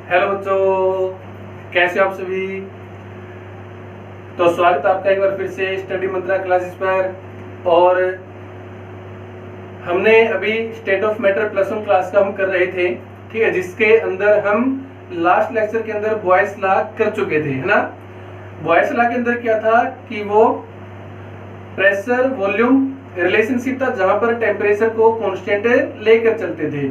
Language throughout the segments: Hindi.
हेलो बच्चों, कैसे हो आप सभी। तो स्वागत है आपका एक बार फिर से स्टडी मंत्रा क्लासेस पर। और हमने अभी स्टेट ऑफ मैटर +1 क्लास का हम कर रहे थे, ठीक है, जिसके अंदर हम लास्ट लेक्चर के अंदर बॉयस लॉ कर चुके थे, है ना। बॉयस लॉ के अंदर क्या था कि वो प्रेशर वॉल्यूम रिलेशनशिप था, जहां पर टेम्परेचर को कांस्टेंट लेकर चलते थे।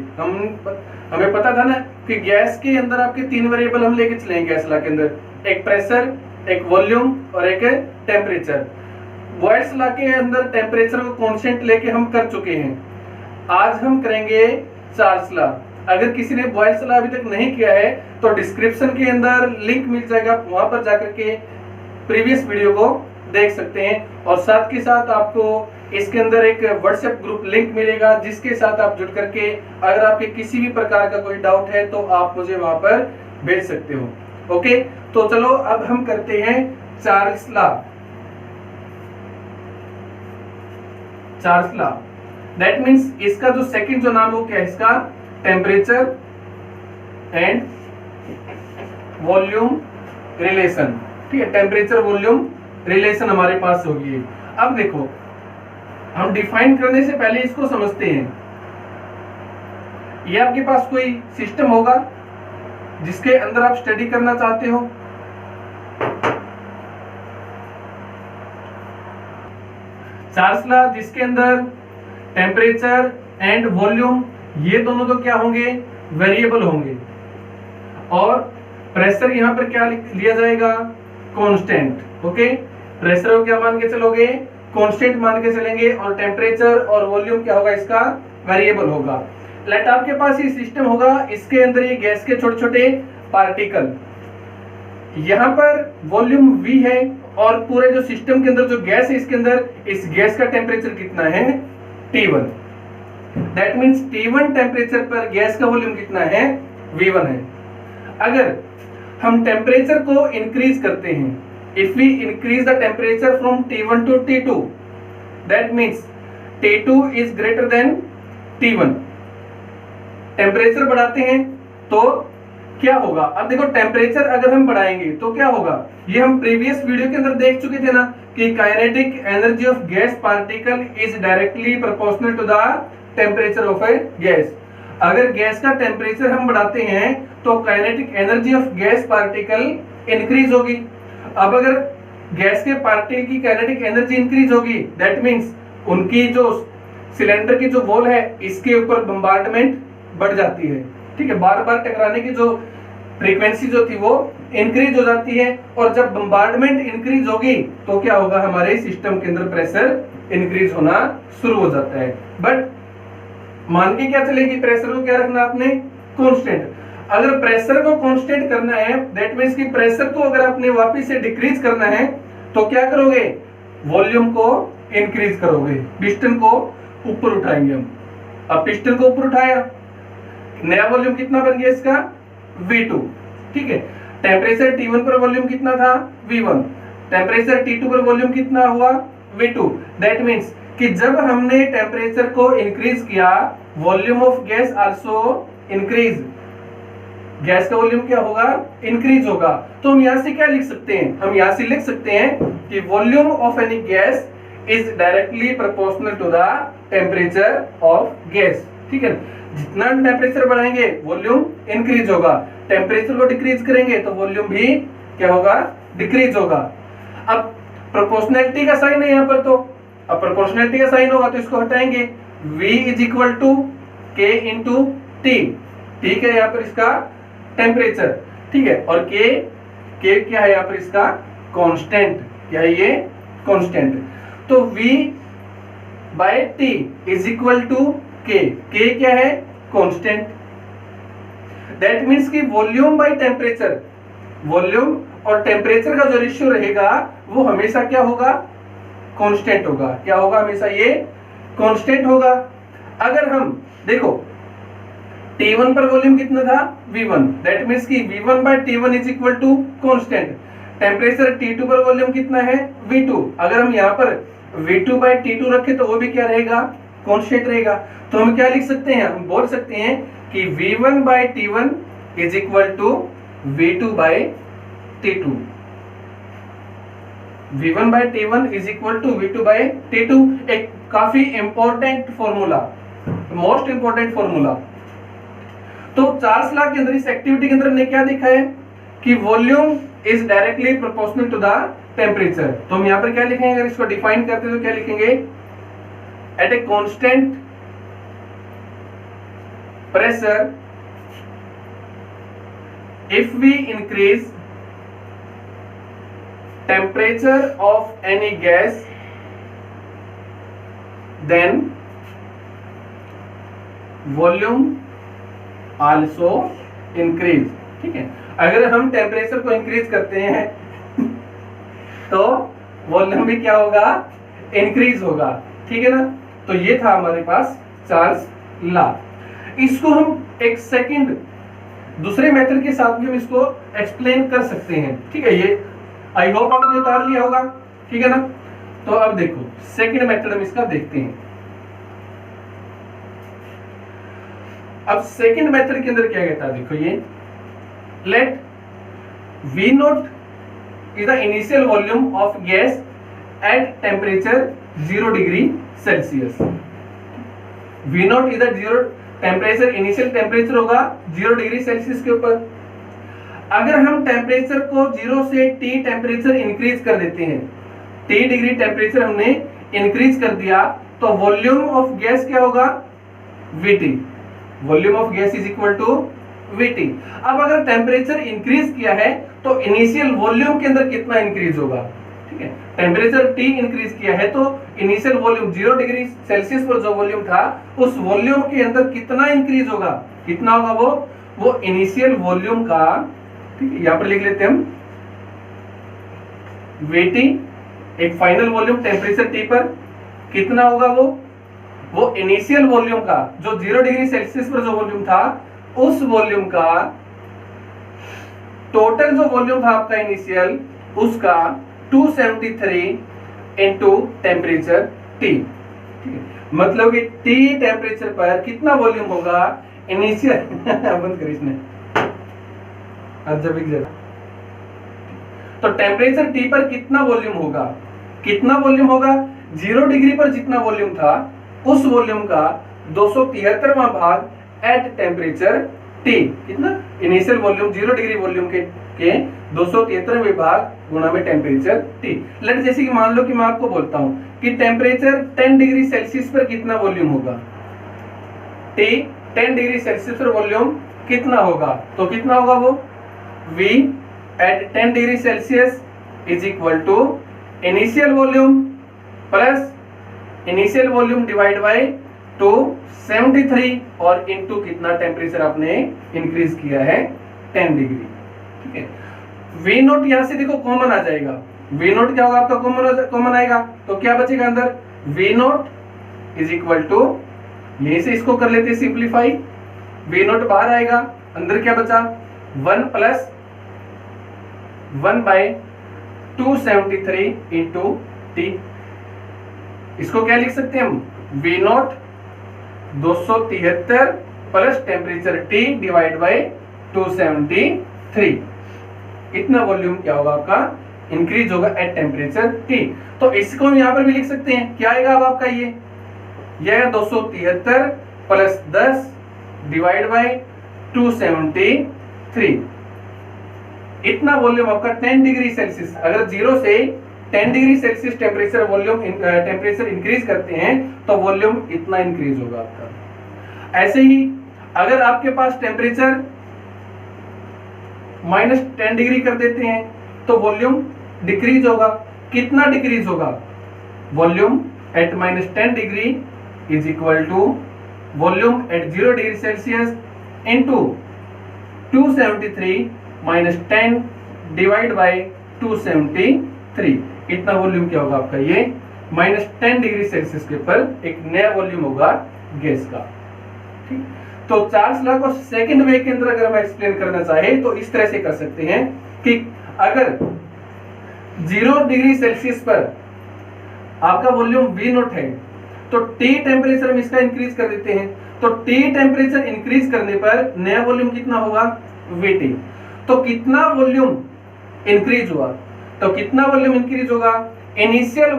हमें पता था ना कि गैस के अंदर आपके 3 वेरिएबल हम लेके चलेंगे गैस लॉ के अंदर, एक प्रेशर, एक वॉल्यूम और एक टेम्परेचर। बॉयस लॉ के अंदर टेम्परेचर को कांस्टेंट लेके हम कर चुके हैं। आज हम करेंगे चार्ल्स लॉ। अगर किसी ने बॉयस लॉ अभी तक नहीं किया है तो डिस्क्रिप्शन के अंदर लिंक मिल जाएगा, वहां पर जाकर के प्रीवियस वीडियो को देख सकते हैं। और साथ के साथ आपको इसके अंदर एक व्हाट्सएप ग्रुप लिंक मिलेगा, जिसके साथ आप जुड़ करके अगर आपके किसी भी प्रकार का कोई डाउट है तो आप मुझे वहां पर भेज सकते हो। ओके, तो चलो अब हम करते हैं Charles law. Charles law that means इसका जो सेकंड जो नाम हो क्या है इसका, टेम्परेचर एंड वॉल्यूम रिलेशन। ठीक है, टेम्परेचर वॉल्यूम रिलेशन हमारे पास होगी। अब देखो, हम डिफाइन करने से पहले इसको समझते हैं। ये आपके पास कोई सिस्टम होगा जिसके अंदर आप स्टडी करना चाहते हो। चार्ल्स लॉ जिसके अंदर टेम्परेचर एंड वॉल्यूम ये दोनों तो क्या होंगे, वेरिएबल होंगे, और प्रेशर यहां पर क्या लिया जाएगा, कांस्टेंट। ओके, प्रेशर को क्या मान के चलोगे, कांस्टेंट मान के चलेंगे, और टेम्परेचर और वॉल्यूम क्या होगा इसका, वेरिएबल होगा। लेट आपके पास ये सिस्टम होगा, इसके अंदर ये गैस के छोटे छोटे पार्टिकल, यहाँ पर वॉल्यूम V है, और पूरे जो सिस्टम के अंदर जो गैस है इसके अंदर, इस गैस का टेम्परेचर कितना है, T1। That means T1 temperature पर गैस का वॉल्यूम कितना है, V1 है। अगर हम टेम्परेचर को इंक्रीज करते हैं, if we increase the temperature from T1 to T2, that means T2 is greater than T1। Temperature बढ़ाते हैं तो क्या होगा, अब देखो टेम्परेचर अगर हम बढ़ाएंगे तो क्या होगा, ये हम प्रीवियस वीडियो के अंदर देख चुके थे ना कि kinetic energy of gas particle is directly proportional to the temperature of a gas. अगर गैस का टेम्परेचर हम बढ़ाते हैं तो kinetic energy of gas particle increase होगी। अब अगर गैस के पार्टिकल की काइनेटिक एनर्जी इंक्रीज होगी, दैट मींस उनकी जो सिलेंडर की जो वॉल है इसके ऊपर बम्बार्डमेंट बढ़ जाती है। ठीक है, बार बार टकराने की जो फ्रीक्वेंसी जो थी वो इंक्रीज हो जाती है, और जब बम्बार्डमेंट इंक्रीज होगी तो क्या होगा, हमारे सिस्टम के अंदर प्रेशर इंक्रीज होना शुरू हो जाता है। बट मान के क्या चलेगी, प्रेशर को क्या रखना आपने, कांस्टेंट। अगर प्रेशर को कांस्टेंट करना है, दैट मींस कि प्रेशर को अगर आपने वापस से डिक्रीज करना है तो क्या करोगे, वॉल्यूम को इंक्रीज करोगे, पिस्टन को ऊपर उठाएंगे हम। अब पिस्टन को ऊपर उठाया, नया वॉल्यूम कितना बन गया इसका, V2। ठीक है, टेम्परेचर T1 पर वॉल्यूम कितना था, V1। टेम्परेचर T2 पर वॉल्यूम कितना हुआ, V2। दैट मींस कि जब हमने टेम्परेचर को इंक्रीज किया, volume of gas also increase, gas का वॉल्यूम क्या होगा, इंक्रीज होगा। तो हम यहां से क्या लिख सकते हैं, हम यहां से लिख सकते हैं कि volume of any gas is directly proportional to the temperature of gas. ठीक है, जितना टेम्परेचर बढ़ाएंगे वॉल्यूम इंक्रीज होगा, टेम्परेचर को डिक्रीज करेंगे तो वॉल्यूम भी क्या होगा, डिक्रीज होगा। अब प्रोपोर्शनैलिटी का साइन है यहाँ पर, तो अब प्रोपोर्शनैलिटी का साइन होगा तो इसको हटाएंगे, V is equal to K into T। ठीक है, यहाँ पर इसका टेम्परेचर, ठीक है, और K क्या है यहाँ पर इसका, कांस्टेंट। क्या है ये, कांस्टेंट। तो V by T is equal to K क्या है, कांस्टेंट। दैट मीन्स कि वॉल्यूम बाय टेम्परेचर, वॉल्यूम और टेम्परेचर का जो रेशियो रहेगा वो हमेशा क्या होगा, कांस्टेंट होगा। क्या होगा, हमेशा ये कांस्टेंट होगा। अगर हम देखो T1 पर वॉल्यूम कितना था, V1, दैट मींस कि V1 by T1 is equal to constant. Temperature T2 पर वॉल्यूम कितना है, V2। अगर हम यहाँ पर V2 by T2 रखे तो वो भी क्या रहेगा, कांस्टेंट रहेगा। तो हम क्या लिख सकते हैं, हम बोल सकते हैं कि V1 by T1 is equal to V2 by T2। V1 by T1 is equal to V2 by T2। एक काफी important formula, most important formula. तो चार्ल्स लॉ के अंदर, इस एक्टिविटी के अंदर हमने क्या देखा है कि volume is directly proportional to the temperature. तो हम यहां पर क्या लिखेंगे, अगर इसको डिफाइन करते हैं तो क्या लिखेंगे, at a constant pressure if we increase temperature of any gas then volume also increase। ठीक है, अगर हम टेम्परेचर को इंक्रीज करते हैं तो वॉल्यूम भी क्या होगा, इंक्रीज होगा। ठीक है ना, तो ये था हमारे पास चार्ल्स लॉ। इसको हम एक सेकंड दूसरे मेथड के साथ भी हम इसको एक्सप्लेन कर सकते हैं। ठीक है, ये आई होप आपने उतार लिया होगा। ठीक है ना, तो अब देखो सेकंड मेथड हम इसका देखते हैं। अब सेकंड मेथड के अंदर क्या कहता है, देखो ये let V naught is the initial volume of gas at temperature 0 degree Celsius. V naught is the zero temperature, initial temperature होगा 0 डिग्री सेल्सियस के ऊपर। अगर हम टेम्परेचर को 0 से T टेम्परेचर इंक्रीज कर देते हैं, T डिग्री टेम्परेचर हमने इंक्रीज कर दिया, तो वॉल्यूम ऑफ गैस क्या होगा, VT। Volume of gas is equal to VT। अब अगर टेम्परेचर इंक्रीज किया है तो इनिशियल वॉल्यूम के अंदर कितना इंक्रीज होगा। ठीक है, टेम्परेचर T इंक्रीज किया है तो इनिशियल वॉल्यूम 0 डिग्री सेल्सियस पर जो वॉल्यूम था उस वॉल्यूम के अंदर कितना इंक्रीज होगा, कितना होगा वो इनिशियल वॉल्यूम का। ठीक है, यहां पर लिख लेते हैं हम VT, एक फाइनल वॉल्यूम टेम्परेचर T पर कितना होगा, वो इनिशियल वॉल्यूम का जो 0 डिग्री सेल्सियस पर जो वॉल्यूम था उस वॉल्यूम का टोटल जो वॉल्यूम था आपका इनिशियल, उसका 273 इंटू टेम्परेचर T। मतलब कि T टेम्परेचर पर कितना वॉल्यूम होगा इनिशियल बंद कर इसने तो टेम्परेचर T पर कितना वॉल्यूम होगा, कितना वॉल्यूम होगा, 0 डिग्री पर जितना वॉल्यूम था उस वॉल्यूम का 273वां भाग एट टेम्परेचर T। कितना, इनिशियल वॉल्यूम 0 डिग्री वॉल्यूम के 273वें भाग गुणा में टेम्परेचर T। लेट जैसे कि मान लो कि मैं आपको बोलता हूं कि टेम्परेचर 10 डिग्री सेल्सियस पर कितना वॉल्यूम होगा, T 10 डिग्री सेल्सियस पर वॉल्यूम कितना होगा, तो कितना होगा वो V at 10 degree Celsius is equal to initial volume plus initial volume divide by 273 और इनटू कितना टेम्परेचर आपने इंक्रीज किया है 10 डिग्री। ठीक है, V नोट यहां से देखो कॉमन आ जाएगा, V नोट क्या होगा आपका कॉमन आएगा, तो क्या बचेगा अंदर, V naught is equal to, यहीं से इसको कर लेते हैं सिंप्लीफाई, V नोट बाहर आएगा, अंदर क्या बचा 1 प्लस 1 बाय 273 इंटू T। इसको क्या लिख सकते हैं हम, V naught 273 plus temperature T divide by 273। इतना वॉल्यूम क्या होगा आपका, इंक्रीज होगा एट टेम्परेचर T। तो इसको हम यहां पर भी लिख सकते हैं, क्या आएगा अब आपका ये आएगा 273 प्लस 10 डिवाइड बाय 273। इतना वॉल्यूम आपका 10 डिग्री सेल्सियस, अगर 0 से 10 degree Celsius temperature volume temperature increase करते हैं तो वॉल्यूम इतना इंक्रीज होगा आपका। ऐसे ही अगर आपके पास टेम्परेचर -10 डिग्री कर देते हैं तो वॉल्यूम डिक्रीज होगा, कितना डिक्रीज होगा, volume at -10 degree is equal to volume at 0 degree Celsius into 273 -10 divide by 273। इतना वॉल्यूम क्या होगा आपका, ये -10 डिग्री सेल्सियस के ऊपर एक नया वॉल्यूम होगा गैस का। ठीक, तो चार्ल्स लॉ को सेकंड वे के अंदर अगर हम एक्सप्लेन करना चाहे तो इस तरह से कर सकते हैं कि अगर 0 डिग्री सेल्सियस पर आपका वॉल्यूम V नोट है तो T टेम्परेचर हम इसका इंक्रीज कर देते हैं, तो T टेम्परेचर इंक्रीज करने पर नया वॉल्यूम कितना होगा, Vt। तो कितना वॉल्यूम इंक्रीज हुआ, तो कितना वॉल्यूम इंक्रीज होगा, initial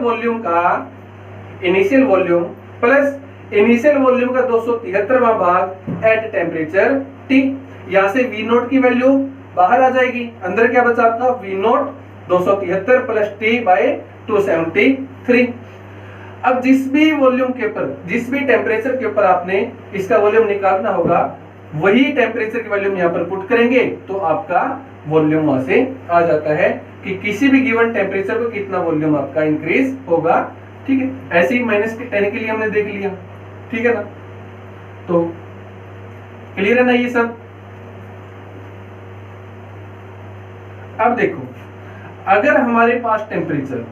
volume plus initial volume का 273वां भाग एट टेम्परेचर T। यहां से V नोट की वैल्यू बाहर आ जाएगी, अंदर क्या बचा आपका V naught 273 plus T by 273। अब जिस भी वॉल्यूम के ऊपर, जिस भी टेम्परेचर के ऊपर आपने इसका वॉल्यूम निकालना होगा, वही टेम्परेचर की वॉल्यूम यहाँ पर पुट करेंगे तो आपका वॉल्यूम वहां से आ जाता है कि किसी भी गिवन टेम्परेचर पर कितना वॉल्यूम आपका इंक्रीज होगा। ठीक है, ऐसे ही -10 के लिए हमने देख लिया, ठीक है ना। तो क्लियर है ना ये सब। अब देखो, अगर हमारे पास temperature,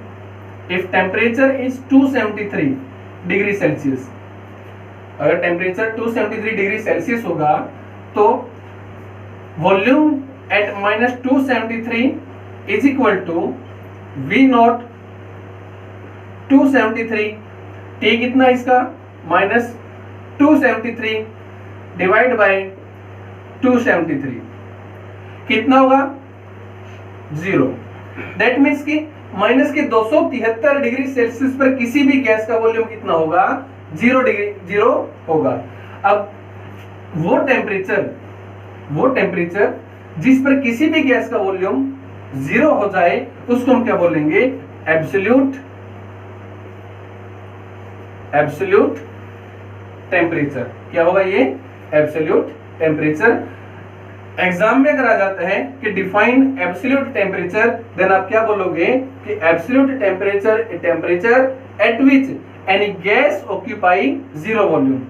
if temperature is 273 degree Celsius, अगर टेम्परेचर 273 डिग्री सेल्सियस होगा तो volume at -273 is equal to V naught 273, T कितना इसका -273 डिवाइड बाय 273 कितना होगा 0। दैट मीन्स कि -273 डिग्री सेल्सियस पर किसी भी गैस का वॉल्यूम कितना होगा 0 होगा। अब वो टेम्परेचर जिस पर किसी भी गैस का वॉल्यूम 0 हो जाए उसको हम क्या बोलेंगे, एब्सोल्यूट टेम्परेचर। क्या होगा ये, एब्सोल्यूट टेम्परेचर। एग्जाम में अगर आ जाता है कि डिफाइन एब्सोल्यूट टेम्परेचर, देन आप क्या बोलोगे कि absolute temperature a temperature at which any gas occupy 0 volume.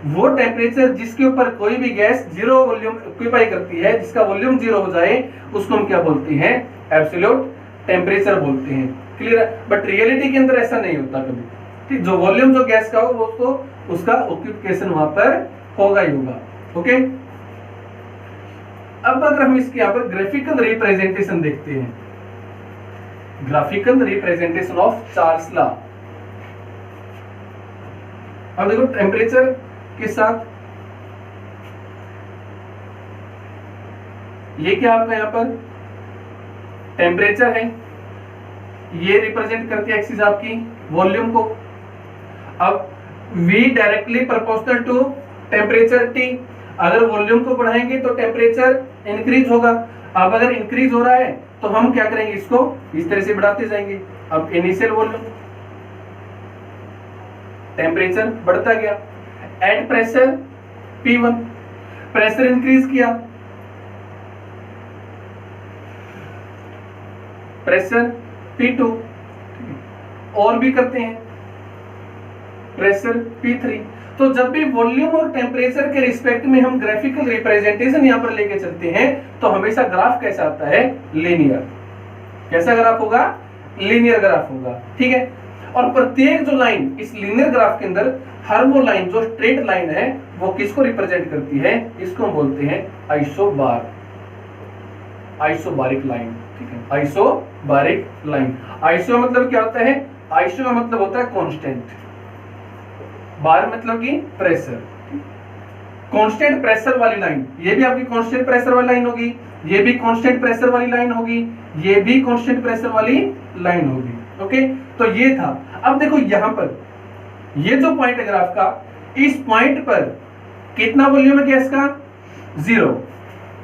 वो टेम्परेचर जिसके ऊपर कोई भी गैस 0 वॉल्यूम ऑक्यूपाई करती है, जिसका वॉल्यूम 0 हो जाए, उसको हम क्या बोलते हैं, एब्सोल्यूट टेम्परेचर बोलते हैं। क्लियर है। बट रियलिटी के अंदर ऐसा नहीं होता कभी, ठीक। जो वॉल्यूम जो गैस का हो वो तो उसका ऑक्यूपेशन वहां पर होगा ही होगा। ओके, अब अगर हम इसके यहाँ पर ग्राफिकल रिप्रेजेंटेशन देखते हैं, graphical representation of Charles law. अब देखो टेम्परेचर के साथ ये क्या आपका यहाँ पर टेम्परेचर है, ये रिप्रेजेंट करती है एक्सिस आपकी वॉल्यूम को। अब V directly proportional to temperature T, अगर वॉल्यूम को बढ़ाएंगे तो टेम्परेचर इंक्रीज होगा। अब अगर इंक्रीज हो रहा है तो हम क्या करेंगे, इसको इस तरह से बढ़ाते जाएंगे। अब इनिशियल वॉल्यूम, टेम्परेचर बढ़ता गया, at pressure P1, pressure increase किया, प्रेशर P2, और भी करते हैं, प्रेशर P3। तो जब भी वॉल्यूम और टेम्परेचर के रिस्पेक्ट में हम ग्राफिकल रिप्रेजेंटेशन यहां पर लेके चलते हैं तो हमेशा ग्राफ कैसा आता है, लीनियर। कैसा ग्राफ होगा, लीनियर ग्राफ होगा, ठीक है। और प्रत्येक जो लाइन इस लीनियर ग्राफ के अंदर, हर वो लाइन जो स्ट्रेट लाइन है वो किसको रिप्रेजेंट करती है, इसको हम बोलते हैं आइसोबारिक लाइन, ठीक है। आइसोबारिक लाइन, आइसो मतलब क्या होता है, आइसो का मतलब होता है कांस्टेंट, बार मतलब कि प्रेशर, कांस्टेंट प्रेशर वाली लाइन। ये भी आपकी कांस्टेंट प्रेशर वाली लाइन होगी, ये भी कांस्टेंट प्रेशर वाली लाइन होगी, ये भी कांस्टेंट प्रेशर वाली लाइन होगी। ओके, तो ये था। अब देखो यहां पर ये जो पॉइंट है ग्राफ का, इस पॉइंट पर कितना वॉल्यूम है गैस का, 0।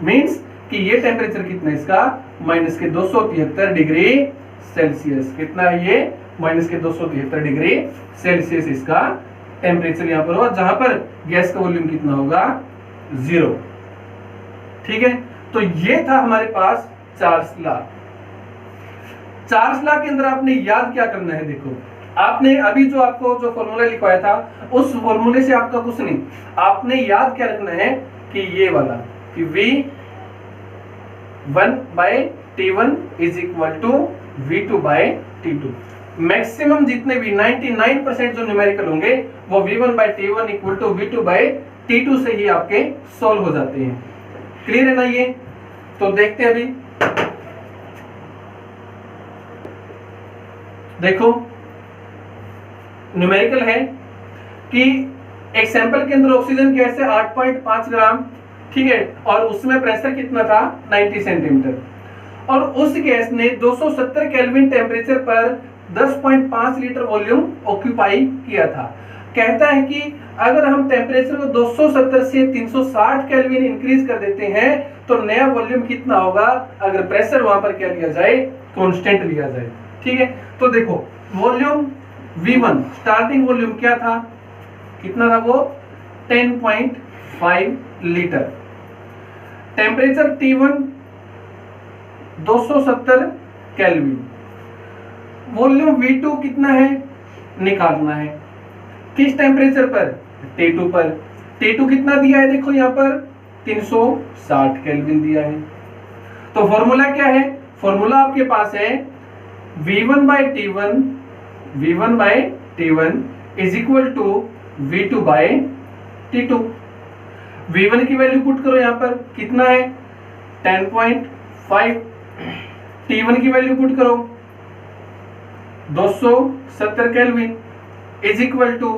मींस कि ये टेम्परेचर कितना है इसका, -273 डिग्री सेल्सियस। कितना है ये, -273 डिग्री सेल्सियस इसका टेम्परेचर यहां पर होगा, जहां पर गैस का वॉल्यूम कितना होगा, 0। ठीक है, तो ये था हमारे पास चार्ल्स लॉ। चार्ल्स लॉ के अंदर आपने याद क्या करना है, देखो आपने अभी जो आपको जो फॉर्मूला लिखवाया था उस फॉर्मूले से आपका कुछ नहीं, आपने याद क्या रखना है कि ये वाला कि V1/T1 is equal to V2/T2। Maximum जितने भी 99% जो न्यूमेरिकल होंगे वो V1/T1 इक्वल टू V2/T2 से ही आपके सॉल्व हो जाते हैं। क्लियर है ना ये। तो देखते हैं अभी, देखो न्यूमेरिकल है कि एक सैंपल के अंदर ऑक्सीजन गैस है 8.5 ग्राम ठीक है, और उसमें प्रेशर कितना था 90 सेंटीमीटर, और उस गैस ने 270 केल्विन टेम्परेचर पर 10.5 लीटर वॉल्यूम ऑक्यूपाई किया था। कहता है कि अगर हम टेम्परेचर को 270 से 360 केल्विन इंक्रीज कर देते हैं तो नया वॉल्यूम कितना होगा, अगर प्रेशर वहां पर क्या लिया जाए, कांस्टेंट लिया जाए। ठीक है, तो देखो वॉल्यूम V1 स्टार्टिंग वॉल्यूम क्या था, कितना था वो 10.5 litre, temperature T1 270 kelvin, volume V2 कितना है निकालना है, किस टेम्परेचर पर, T2 पर। T2 कितना दिया है, देखो यहाँ पर 360 केल्विन दिया है। तो फॉर्मूला क्या है, फॉर्मूला आपके पास है V1 by T1 is equal to V2 by T2। V1 की वैल्यू पुट करो यहाँ पर, कितना है 10.5, T1 की वैल्यू पुट करो 270 kelvin is equal to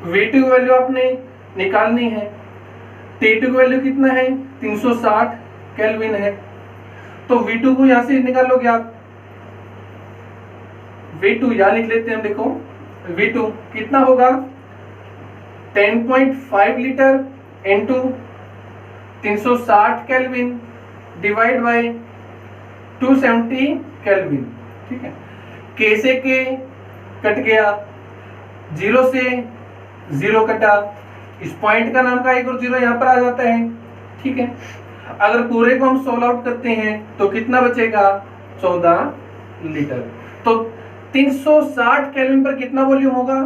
V2 की वैल्यू आपने निकालनी है, T2 की वैल्यू कितना है 360 केल्विन है, तो V2 को यहां से निकालोगे आप, V2 यहां लिख लेते हैं हम, देखो V2 कितना होगा 10.5 litre into 360 kelvin divide by 270 kelvin. ठीक है, K से K कट गया, 0 से 0 कटा, इस पॉइंट का नाम का एक और 0 यहाँ पर आ जाता है। ठीक है, अगर पूरे को हम सोल्व आउट करते हैं तो कितना बचेगा 14 लीटर। तो 360 केल्विन पर कितना वॉल्यूम होगा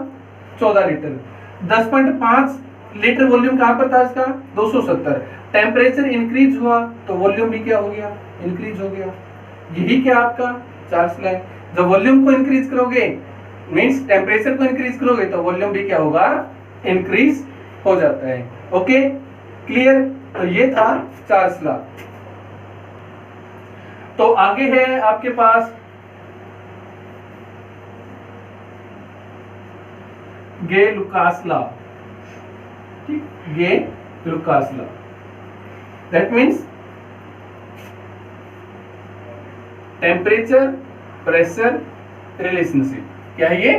14 लीटर, 10.5 लीटर वॉल्यूम कहां पर था इसका 270, टेम्परेचर इंक्रीज हुआ तो वॉल्यूम भी क्या हो गया, इंक्रीज हो गया। यही क्या आपका चार्ल्स लॉ है, जब वॉल्यूम को इंक्रीज करोगे मींस टेम्परेचर को इंक्रीज करोगे तो वॉल्यूम भी क्या होगा, इंक्रीज हो जाता है। ओके क्लियर, तो ये था चार्ल्स लॉ। तो आगे है आपके पास गे लुकास लॉ। ठीक, गे लुकास law, that means temperature pressure relationship. क्या है ये,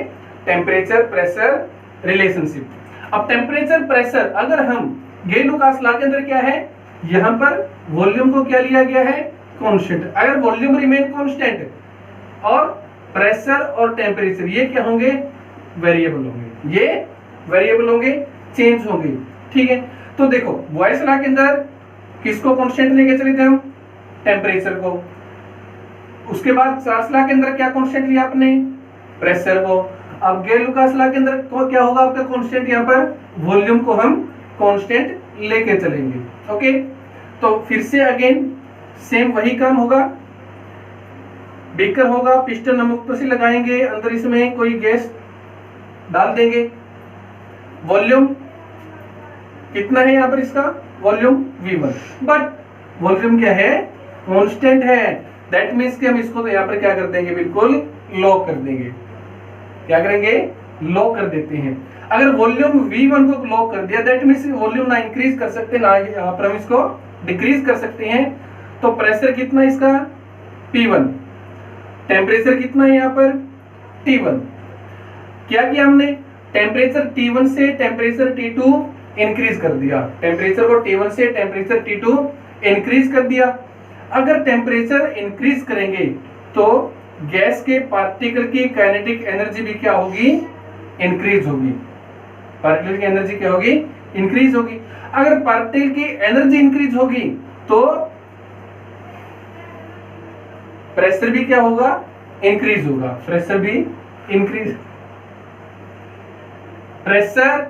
टेम्परेचर प्रेशर रिलेशनशिप। अब टेम्परेचर प्रेशर अगर हम गे लुकास लॉ के अंदर क्या है, यहां पर वॉल्यूम को क्या लिया गया है कांस्टेंट, अगर वॉल्यूम रिमेन कांस्टेंट और प्रेशर और टेम्परेचर ये क्या होंगे, वेरिएबल होंगे, ये वेरिएबल होंगे, चेंज होंगे। ठीक है, तो देखो बॉयस लॉ के अंदर किसको कांस्टेंट लेके चले थे हम, टेम्परेचर को, उसके बाद चार्ल्स लॉ के अंदर क्या कांस्टेंट लिया आपने, प्रेशर को। अब गे लुकास लॉ के अंदर क्या होगा आपका कांस्टेंट, यहाँ पर वॉल्यूम को हम कांस्टेंट लेके चलेंगे। ओके, तो फिर से अगेन सेम वही काम होगा, बीकर होगा, पिस्टन हम ऊपर से लगाएंगे, अंदर इसमें कोई गैस डाल देंगे, वॉल्यूम कितना है यहाँ पर इसका, वॉल्यूम V1, बट वॉल्यूम क्या है कांस्टेंट है, दैट मीन्स कि हम इसको तो यहाँ पर क्या कर देंगे, बिल्कुल लॉक कर देंगे। क्या करेंगे, लॉक कर देते हैं। अगर वॉल्यूम V1 को लॉक कर दिया दैट मीन्स वॉल्यूम ना इंक्रीज कर सकते ना यहाँ पर हम इसको डिक्रीज कर सकते हैं। तो प्रेशर कितना इसका P1, टेम्परेचर कितना है यहाँ पर T1। क्या किया हमने, टेम्परेचर T1 से टेम्परेचर T2 इंक्रीज कर दिया, टेम्परेचर को T1 से टेम्परेचर T2 इंक्रीज कर दिया। अगर टेम्परेचर इंक्रीज करेंगे तो गैस के पार्टिकल की काइनेटिक एनर्जी भी क्या होगी, इंक्रीज होगी, पार्टिकल की एनर्जी क्या होगी, इंक्रीज होगी। अगर पार्टिकल की एनर्जी इंक्रीज होगी तो प्रेशर भी क्या होगा, इंक्रीज होगा, प्रेशर भी increase. Pressure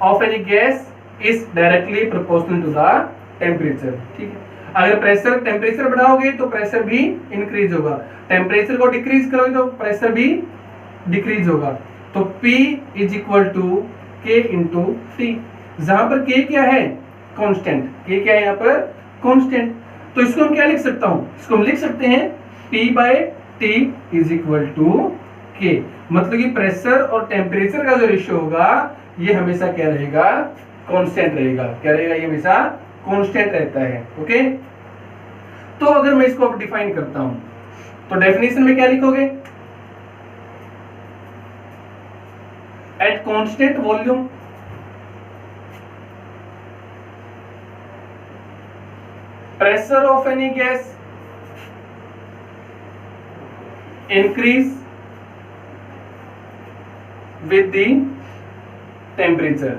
of any gas is directly proportional to the temperature. ठीक है, अगर प्रेशर टेम्परेचर बढ़ाओगे तो प्रेशर भी इंक्रीज होगा, टेम्परेचर को डिक्रीज करोगे तो प्रेशर भी डिक्रीज होगा। तो P is equal to K into T, जहां पर K क्या है कांस्टेंट, K क्या है यहाँ पर कांस्टेंट। तो इसको हम क्या लिख सकता हूं, इसको हम लिख सकते हैं P by T is equal to K, मतलब कि प्रेशर और टेम्परेचर का जो रेशियो होगा ये हमेशा क्या रहेगा, कांस्टेंट रहेगा। क्या रहेगा? ये हमेशा कांस्टेंट रहता है। ओके, तो अगर मैं इसको अब डिफाइन करता हूं तो डेफिनेशन में क्या लिखोगे? At constant volume pressure of any gas increase with the temperature।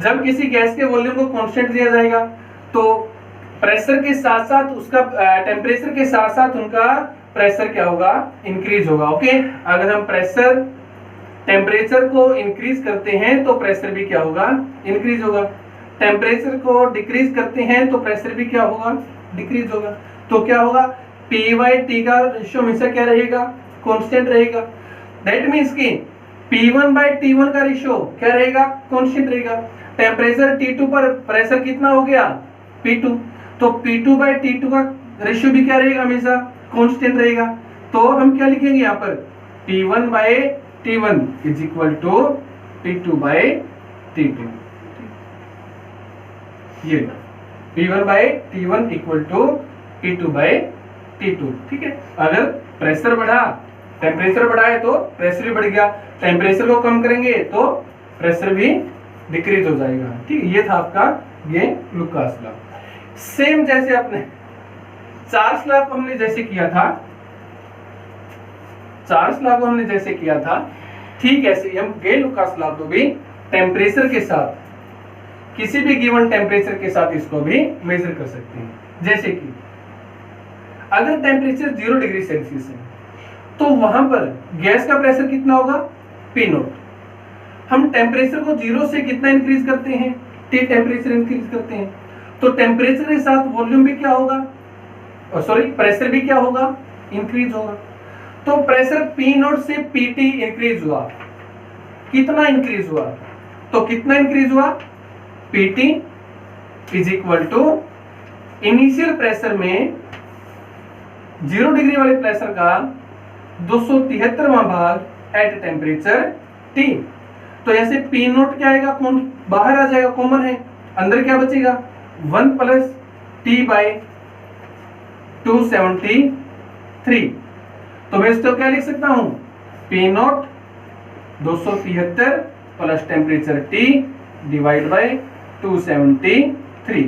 जब किसी गैस के वॉल्यूम को कांस्टेंट दिया जाएगा तो प्रेशर के साथ साथ उसका टेम्परेचर के साथ साथ उनका प्रेशर क्या होगा? इंक्रीज होगा। ओके, अगर हम प्रेशर टेम्परेचर को इंक्रीज करते हैं तो प्रेशर भी क्या होगा? इंक्रीज होगा। टेम्परेचर को डिक्रीज करते हैं तो प्रेशर भी क्या होगा? डिक्रीज होगा। तो क्या होगा? P/T का रेशियो हमेशा क्या रहेगा? कांस्टेंट रहेगा। दैट मींस कि P1/T1 का रेशियो क्या रहेगा? कांस्टेंट रहेगा। टेम्परेचर T2 पर प्रेशर कितना हो गया? P2, तो P2/T2 का रेशियो भी क्या रहेगा? हमेशा कांस्टेंट रहेगा। तो हम क्या लिखेंगे यहाँ पर? P1/T1 is equal to P2/T2। ये P1/T1 इक्वल टू P2/T2। ठीक है, अगर प्रेशर बढ़ा, टेम्परेचर बढ़ा है तो प्रेशर भी बढ़ गया, टेम्परेचर को कम करेंगे तो प्रेशर भी डिक्रीज हो जाएगा। ठीक है, ये था आपका ये लुकास लॉ। सेम जैसे अपने चार्ल्स लॉ को हमने जैसे किया था, चार्ल्स लॉ को हमने जैसे किया था, ठीक ऐसे हम गेल-लुकास लॉ को भी टेम्परेचर के साथ, किसी भी गिवन टेम्परेचर के साथ इसको भी मेजर कर सकते हैं। जैसे कि अगर टेम्परेचर 0 डिग्री सेल्सियस है तो वहां पर गैस का प्रेशर कितना होगा? P0। हम टेम्परेचर को 0 से कितना इंक्रीज करते हैं? T टेम्परेचर इंक्रीज करते हैं, तो टेम्परेचर के साथ वॉल्यूम भी क्या होगा? सॉरी, प्रेशर भी क्या होगा? इंक्रीज होगा। तो प्रेशर P0 से PT इंक्रीज हुआ, कितना इंक्रीज हुआ? तो कितना इंक्रीज हुआ? PT is equal to initial pressure में 0 डिग्री वाले प्रेशर का 273वां भाग एट टेम्परेचर T। तो ऐसे P0 क्या आएगा? कौन बाहर आ जाएगा, कॉमन है, अंदर क्या बचेगा? 1 प्लस T/273। तो मैं इसको क्या लिख सकता हूं? P0 273 plus temperature T divide by 273।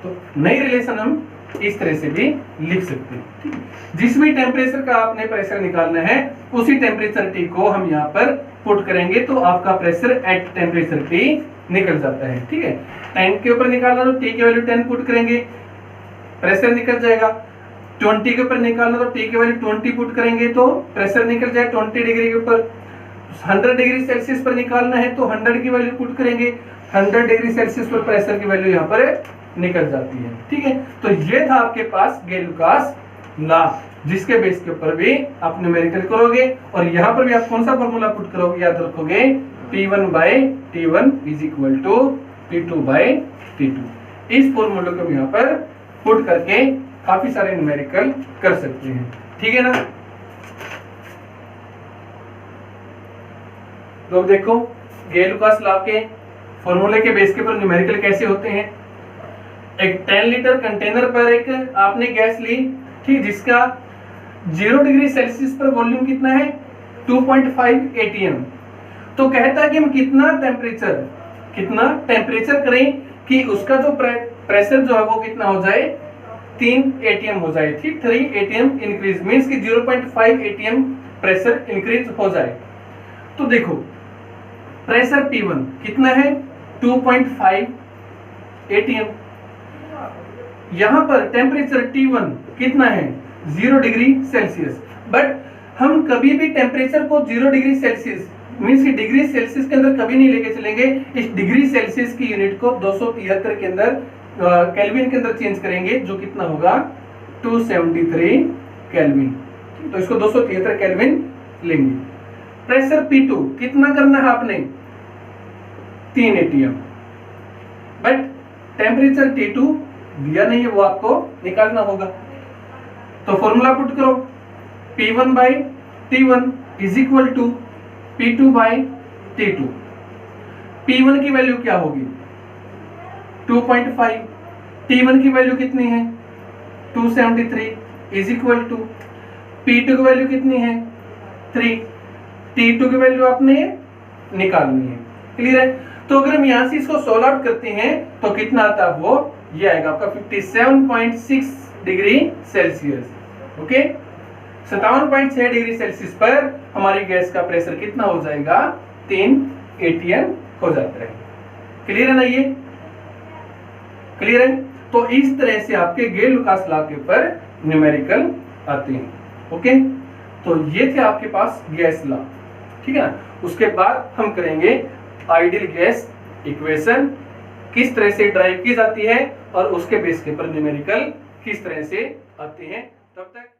तो नई रिलेशन हम इस तरह से भी लिख सकते हैं। जिस भी टेम्परेचर का आपने प्रेशर निकालना है उसी टेम्परेचर T को हम यहाँ पर पुट करेंगे तो आपका प्रेशर एट टेम्परेचर T निकल जाता है। ठीक है, 10 के ऊपर निकालना तो T की वैल्यू 10 पुट करेंगे, प्रेशर निकल जाएगा। 20 के ऊपर निकालना तो T की वैल्यू 20 पुट करेंगे तो प्रेशर निकल जाएगा 20 डिग्री के ऊपर। 100 डिग्री सेल्सियस पर निकालना है तो 100 की वैल्यू पुट करेंगे, 100 डिग्री सेल्सियस पर प्रेशर की वैल्यू यहाँ पर निकल जाती है। ठीक है, तो ये था आपके पास गेल-लुकास लॉ, जिसके बेस के ऊपर भी आप न्यूमेरिकल करोगे और यहाँ पर भी आप कौन सा फॉर्मूला पुट करोगे? याद रखोगे P1/T1 is equal to P2/T2। इस फॉर्मूले को यहाँ पर पुट करके काफी सारे न्यूमेरिकल कर सकते हैं। ठीक है ना? तो देखो गेल-लुकास लॉ के फॉर्मूले के बेस के ऊपर न्यूमेरिकल कैसे होते हैं। एक 10 लीटर कंटेनर पर एक आपने गैस ली, ठीक, जिसका 0 डिग्री सेल्सियस पर वॉल्यूम कितना है? 2.5 ATM। तो कहता है कि हम कितना टेम्परेचर करें कि उसका जो प्रेशर जो है वो कितना हो जाए? 3 ATM हो जाए। ठीक, 3 ATM इंक्रीज मींस कि 0.5 ATM प्रेशर इंक्रीज हो जाए। तो देखो प्रेशर P1 कितना है? 2.5 ATM। यहां पर टेम्परेचर T1 कितना है? 0 डिग्री सेल्सियस। बट हम कभी भी टेम्परेचर को 0 डिग्री सेल्सियस मींस कि डिग्री सेल्सियस के अंदर कभी नहीं लेके चलेंगे। इस डिग्री सेल्सियस की यूनिट को 273 के अंदर केल्विन के अंदर चेंज करेंगे, जो कितना होगा? 273 केल्विन। तो इसको 273 केल्विन लेंगे। प्रेशर P2 कितना करना है आपने? 3 ATM। बट टेम्परेचर T2 दिया नहीं है, वो आपको निकालना होगा। तो फॉर्मूला पुट करो, P1/T1 is equal to P2/T2। P1 की वैल्यू क्या होगी 2.5, T1 की वैल्यू कितनी है 273 इज इक्वल टू P2 की वैल्यू कितनी है 3, T2 की वैल्यू आपने निकालनी है। क्लियर है? तो अगर हम यहां से इसको सॉल्व आउट करते हैं तो कितना आता है वो ये आएगा आपका 57.6 degree Celsius. Okay, 57.6 degree Celsius पर हमारी गैस का प्रेशर कितना हो जाएगा 3 atm हो जाता है। क्लियर है ना? ये क्लियर है? तो इस तरह से आपके गेल-लुकास लॉ के ऊपर न्यूमेरिकल आते हैं। ओके, तो ये थे आपके पास गैस लॉ, ठीक है ना। उसके बाद हम करेंगे आइडियल गैस इक्वेशन किस तरह से ड्राइव की जाती है और उसके बेस के ऊपर न्यूमेरिकल किस तरह से आते हैं। तब तक